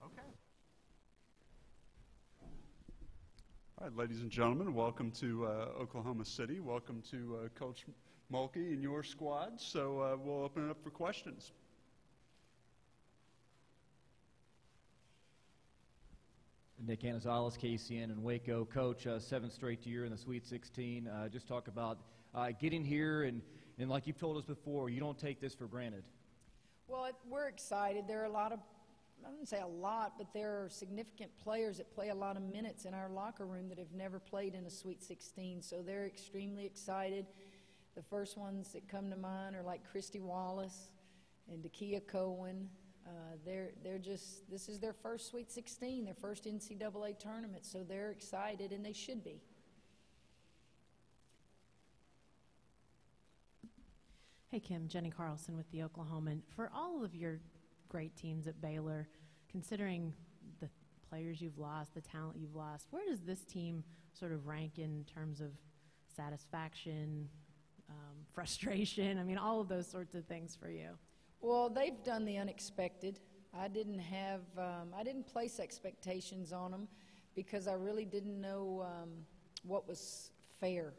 Okay. All right, ladies and gentlemen, welcome to Oklahoma City. Welcome to Coach Mulkey and your squad. So we'll open it up for questions. Nick Anazales, KCN in Waco. Coach, seventh straight year in the Sweet 16. Just talk about getting here, and like you've told us before, you don't take this for granted. Well, we're excited. There are a lot of, I wouldn't say a lot, but there are significant players that play a lot of minutes in our locker room that have never played in a Sweet 16, so they're extremely excited. The first ones that come to mind are like Christy Wallace and Dakia Cohen. They're just, this is their first Sweet 16, their first NCAA tournament, so they're excited, and they should be. Hey, Kim, Jenny Carlson with the Oklahoman. For all of your great teams at Baylor, considering the players you've lost, the talent you've lost, where does this team sort of rank in terms of satisfaction, frustration? I mean, all of those sorts of things for you. Well, they've done the unexpected. I didn't place expectations on them because I really didn't know what was fair.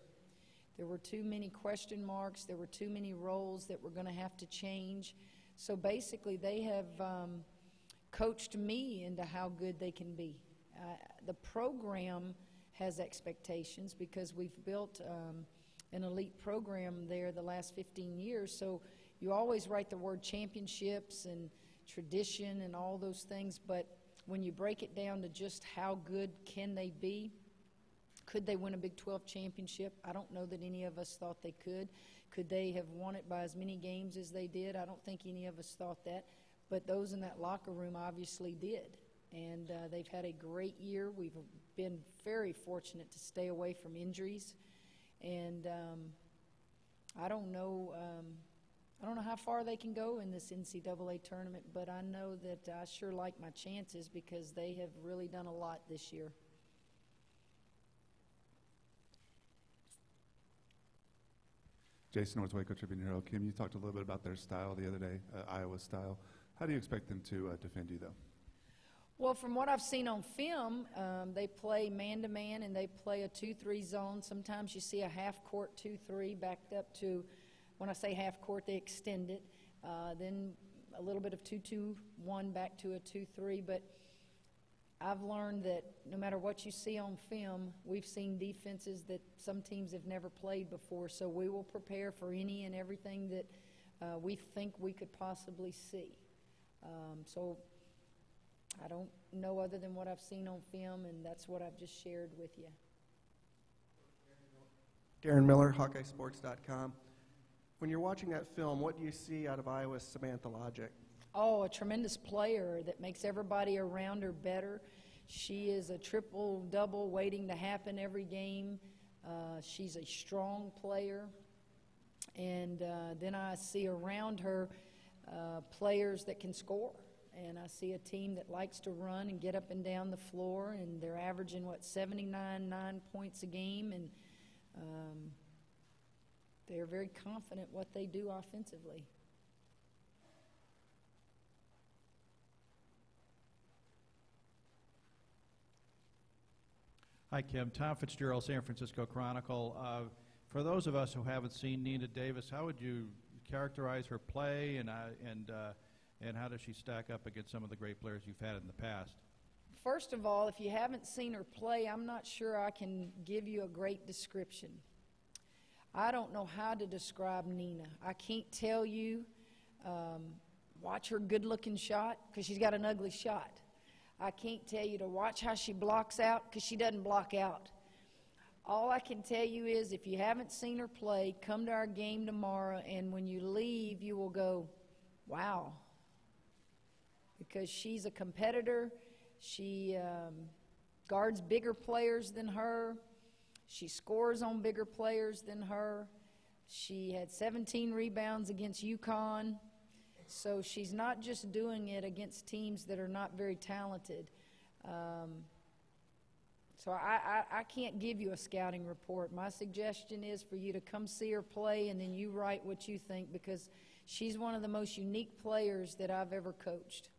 There were too many question marks. There were too many roles that were going to have to change. So basically, they have coached me into how good they can be. The program has expectations because we've built an elite program there the last 15 years. So you always write the word championships and tradition and all those things, but when you break it down to just how good can they be, could they win a Big 12 championship? I don't know that any of us thought they could. Could they have won it by as many games as they did? I don't think any of us thought that, but those in that locker room obviously did, and they've had a great year. We've been very fortunate to stay away from injuries, and I don't know how far they can go in this NCAA tournament, but I know that I sure like my chances because they have really done a lot this year. Jason North, Waco Tribune Hero. Kim, you talked a little bit about their style the other day, Iowa style. How do you expect them to defend you, though? Well, from what I've seen on film, they play man-to-man and they play a 2-3 zone. Sometimes you see a half-court 2-3 backed up to, when I say half-court, they extend it. Then a little bit of 2-2-1 back to a 2-3. But I've learned that no matter what you see on film, we've seen defenses that some teams have never played before. So we will prepare for any and everything that we think we could possibly see. So I don't know other than what I've seen on film, and that's what I've just shared with you. Darren Miller, HawkeyeSports.com. When you're watching that film, what do you see out of Iowa's Samantha Logic? Oh, a tremendous player that makes everybody around her better. She is a triple-double waiting to happen every game. She's a strong player. And then I see around her players that can score. And I see a team that likes to run and get up and down the floor, and they're averaging, 79 points a game. And they're very confident what they do offensively. Hi, Kim. Tom Fitzgerald, San Francisco Chronicle. For those of us who haven't seen Nina Davis, how would you characterize her play, and how does she stack up against some of the great players you've had in the past? First of all, if you haven't seen her play, I'm not sure I can give you a great description. I don't know how to describe Nina. I can't tell you, watch her good-looking shot, because she's got an ugly shot. I can't tell you to watch how she blocks out, because she doesn't block out. All I can tell you is if you haven't seen her play, come to our game tomorrow, and when you leave, you will go, wow. Because she's a competitor. She guards bigger players than her. She scores on bigger players than her. She had 17 rebounds against UConn. So she's not just doing it against teams that are not very talented. So I can't give you a scouting report. My suggestion is for you to come see her play, and then you write what you think, because she's one of the most unique players that I've ever coached.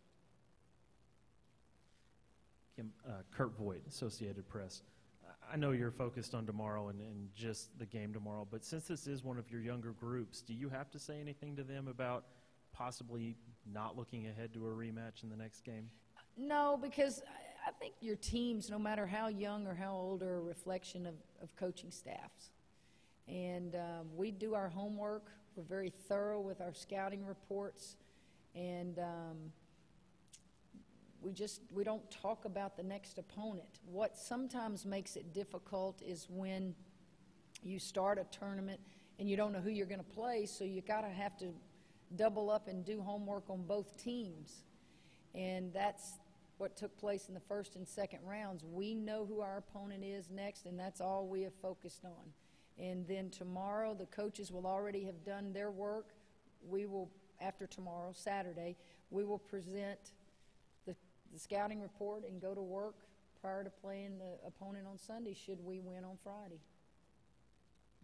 Kurt Voigt, Associated Press. I know you're focused on tomorrow and just the game tomorrow, but since this is one of your younger groups, do you have to say anything to them about possibly not looking ahead to a rematch in the next game? No, because I think your teams, no matter how young or how old, are a reflection of coaching staffs. And we do our homework. We're very thorough with our scouting reports. And we don't talk about the next opponent. What sometimes makes it difficult is when you start a tournament and you don't know who you're going to play, so you have to double up and do homework on both teams. And that's what took place in the first and second rounds. We know who our opponent is next, and that's all we have focused on. And then tomorrow, the coaches will already have done their work. We will, after tomorrow, Saturday, we will present the scouting report and go to work prior to playing the opponent on Sunday, should we win on Friday.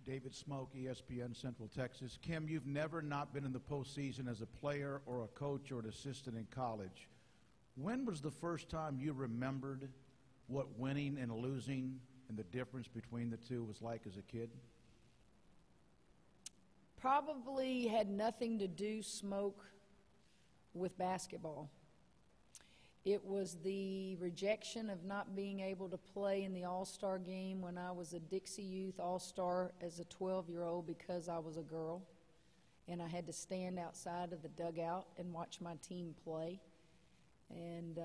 David Smoke, ESPN Central Texas. Kim, you've never not been in the postseason as a player or a coach or an assistant in college. When was the first time you remembered what winning and losing and the difference between the two was like as a kid? Probably had nothing to do, Smoke, with basketball. It was the rejection of not being able to play in the All-Star game when I was a Dixie Youth All-Star as a 12-year-old because I was a girl, and I had to stand outside of the dugout and watch my team play. And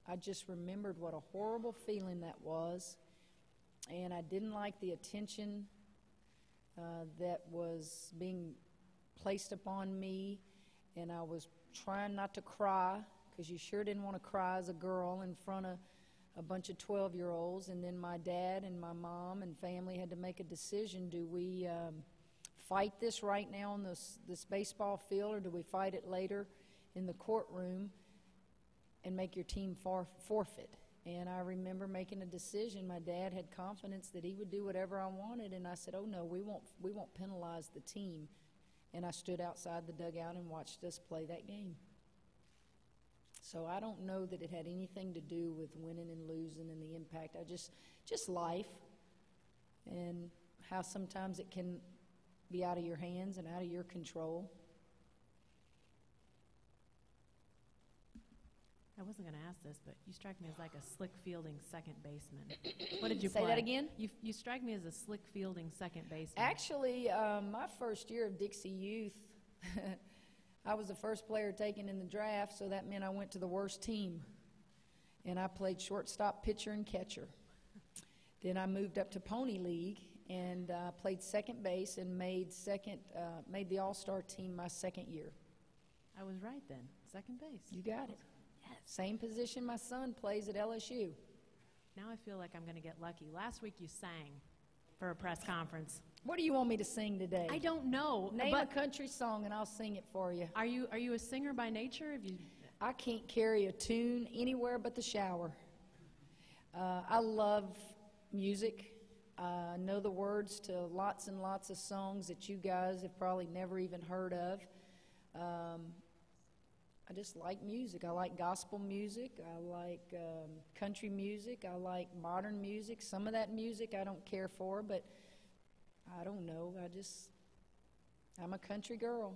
I just remembered what a horrible feeling that was, and I didn't like the attention that was being placed upon me, and I was trying not to cry, because you sure didn't want to cry as a girl in front of a bunch of 12-year-olds. And then my dad and my mom and family had to make a decision. Do we fight this right now on this baseball field, or do we fight it later in the courtroom and make your team forfeit? And I remember making a decision. My dad had confidence that he would do whatever I wanted, and I said, oh, no, we won't penalize the team. And I stood outside the dugout and watched us play that game. So I don't know that it had anything to do with winning and losing and the impact. Just life and how sometimes it can be out of your hands and out of your control. I wasn't going to ask this, but you strike me as like a slick fielding second baseman. What did you Say play? that again? You strike me as a slick fielding second baseman. Actually, my first year of Dixie Youth, I was the first player taken in the draft, so that meant I went to the worst team. And I played shortstop, pitcher, and catcher. Then I moved up to Pony League and played second base and made the All-Star team my second year. I was right then. Second base. You got it. Same position my son plays at LSU. Now I feel like I'm going to get lucky. Last week you sang for a press conference. What do you want me to sing today? I don't know. Name a country song and I'll sing it for you. Are you a singer by nature? I can't carry a tune anywhere but the shower. I love music. I know the words to lots and lots of songs that you guys have probably never even heard of. I just like music. I like gospel music. I like country music. I like modern music. Some of that music I don't care for, but I don't know. I'm a country girl.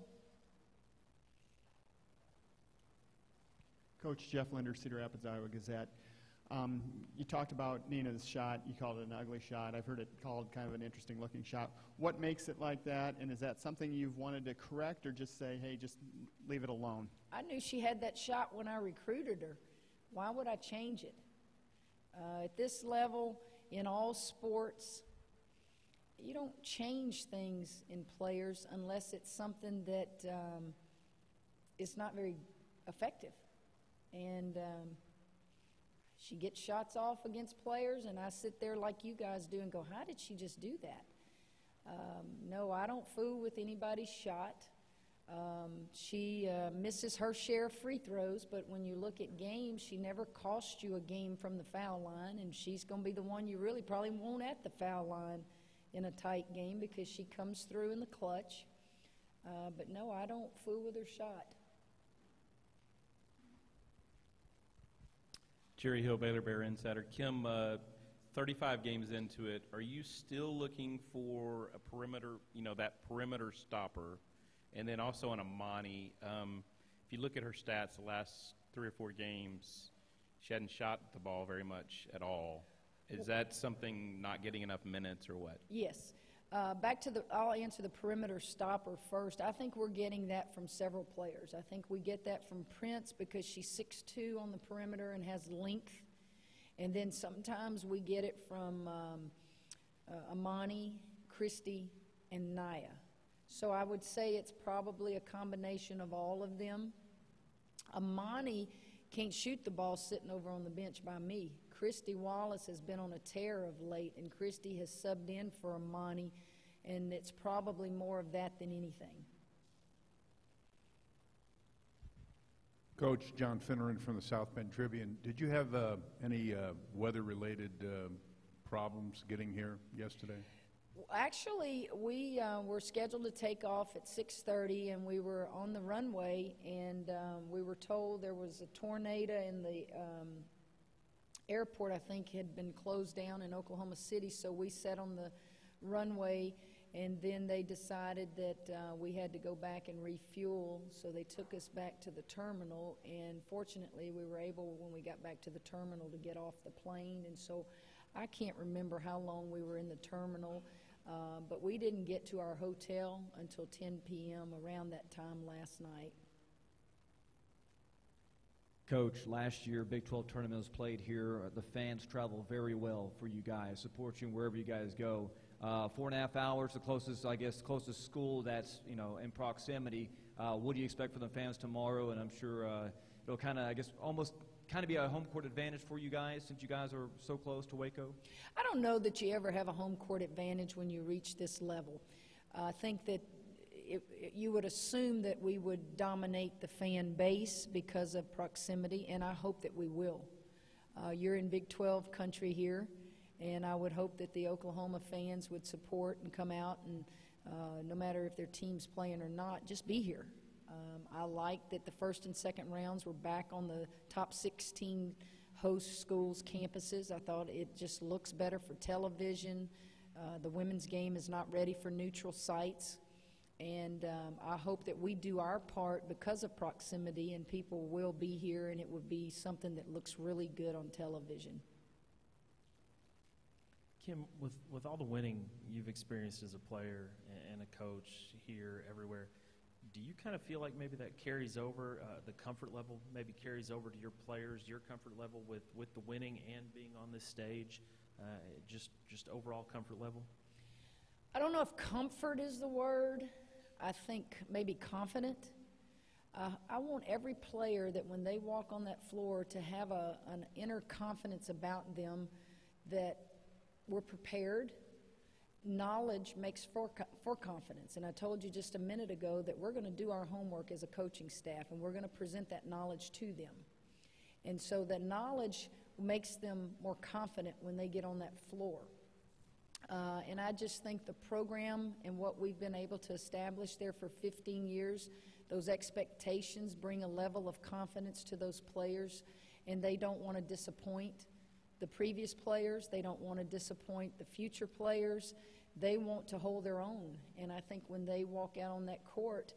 Coach Jeff Linder, Cedar Rapids, Iowa Gazette. You talked about Nina's shot. You called it an ugly shot. I've heard it called kind of an interesting looking shot. What makes it like that, and is that something you've wanted to correct or just say, hey, just leave it alone? I knew she had that shot when I recruited her. Why would I change it? At this level, in all sports, you don't change things in players unless it's something that is not very effective. And she gets shots off against players, and I sit there like you guys do and go, how did she just do that? No, I don't fool with anybody's shot. She misses her share of free throws, but when you look at games, she never cost you a game from the foul line, and she's going to be the one you really probably won't at the foul line in a tight game because she comes through in the clutch. But no, I don't fool with her shot. Jerry Hill, Baylor Bear Insider. Kim, 35 games into it, are you still looking for a perimeter, that perimeter stopper? And then also on Amani, if you look at her stats the last 3 or 4 games, she hadn't shot the ball very much at all. Is that something not getting enough minutes or what? Yes. I'll answer the perimeter stopper first. I think we're getting that from several players. I think we get that from Prince because she's 6'2" on the perimeter and has length. And then sometimes we get it from Amani, Christy, and Naya. So I would say it's probably a combination of all of them. Amani can't shoot the ball sitting over on the bench by me. Christy Wallace has been on a tear of late, and Christy has subbed in for Amani, and it's probably more of that than anything. Coach, John Finneran from the South Bend Tribune. Did you have any weather-related problems getting here yesterday? Actually, we were scheduled to take off at 6:30, and we were on the runway, and we were told there was a tornado in the airport, I think, had been closed down in Oklahoma City, so we sat on the runway, and then they decided that we had to go back and refuel, so they took us back to the terminal, and fortunately we were able, when we got back to the terminal, to get off the plane, and so I can't remember how long we were in the terminal, but we didn't get to our hotel until 10 p.m. around that time last night. Coach, last year, Big 12 tournament was played here. The fans travel very well for you guys, support you wherever you guys go. 4.5 hours, the closest school that's, in proximity. What do you expect from the fans tomorrow? And I'm sure it'll almost be a home court advantage for you guys since you guys are so close to Waco. I don't know that you ever have a home court advantage when you reach this level. I think that you would assume that we would dominate the fan base because of proximity, and I hope that we will. You're in Big 12 country here, and I would hope that the Oklahoma fans would support and come out, and no matter if their team's playing or not, just be here. I like that the first and second rounds were back on the top 16 host schools' campuses. I thought it just looks better for television. The women's game is not ready for neutral sites. And I hope that we do our part because of proximity, and people will be here, and it would be something that looks really good on television. Kim, with all the winning you've experienced as a player and a coach here, everywhere, do you kind of feel like maybe that carries over, the comfort level maybe carries over to your players, your comfort level with the winning and being on this stage, just overall comfort level? I don't know if comfort is the word. I think maybe confident. I want every player that when they walk on that floor to have an inner confidence about them that we're prepared. Knowledge makes for confidence. And I told you just a minute ago that we're going to do our homework as a coaching staff, and we're going to present that knowledge to them. And so that knowledge makes them more confident when they get on that floor. And I just think the program and what we've been able to establish there for 15 years, those expectations bring a level of confidence to those players, and they don't want to disappoint the previous players. They don't want to disappoint the future players. They want to hold their own. And I think when they walk out on that court,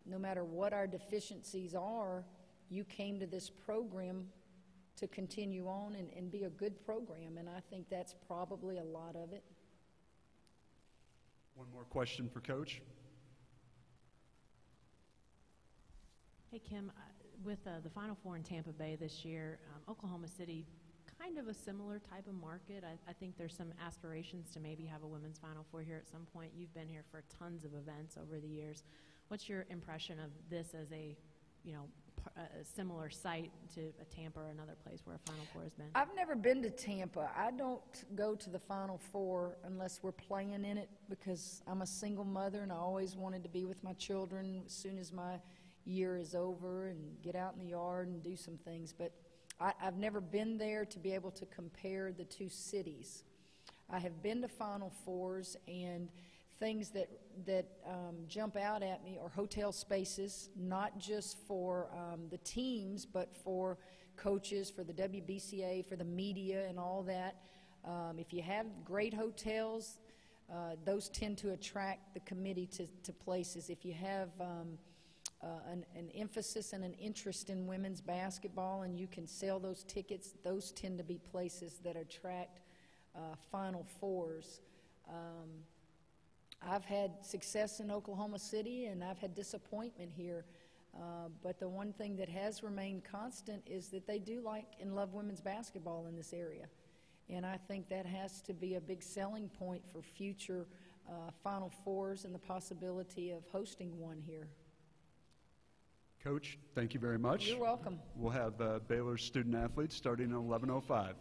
no matter what our deficiencies are, you came to this program to continue on and be a good program, and I think that's probably a lot of it. One more question for Coach. Hey, Kim, with the Final Four in Tampa Bay this year, Oklahoma City, kind of a similar type of market. I think there's some aspirations to maybe have a women's Final Four here at some point. You've been here for tons of events over the years. What's your impression of this as a similar site to a Tampa or another place where a Final Four has been? I've never been to Tampa. I don't go to the Final Four unless we're playing in it because I'm a single mother and I always wanted to be with my children as soon as my year is over and get out in the yard and do some things. But I've never been there to be able to compare the two cities. I have been to Final Fours, and things that jump out at me are hotel spaces, not just for the teams, but for coaches, for the WBCA, for the media and all that. If you have great hotels, those tend to attract the committee to places. If you have an emphasis and an interest in women's basketball and you can sell those tickets, those tend to be places that attract Final Fours. I've had success in Oklahoma City and I've had disappointment here, but the one thing that has remained constant is that they do like and love women's basketball in this area. And I think that has to be a big selling point for future Final Fours and the possibility of hosting one here. Coach, thank you very much. You're welcome. We'll have Baylor student athletes starting at 11:05.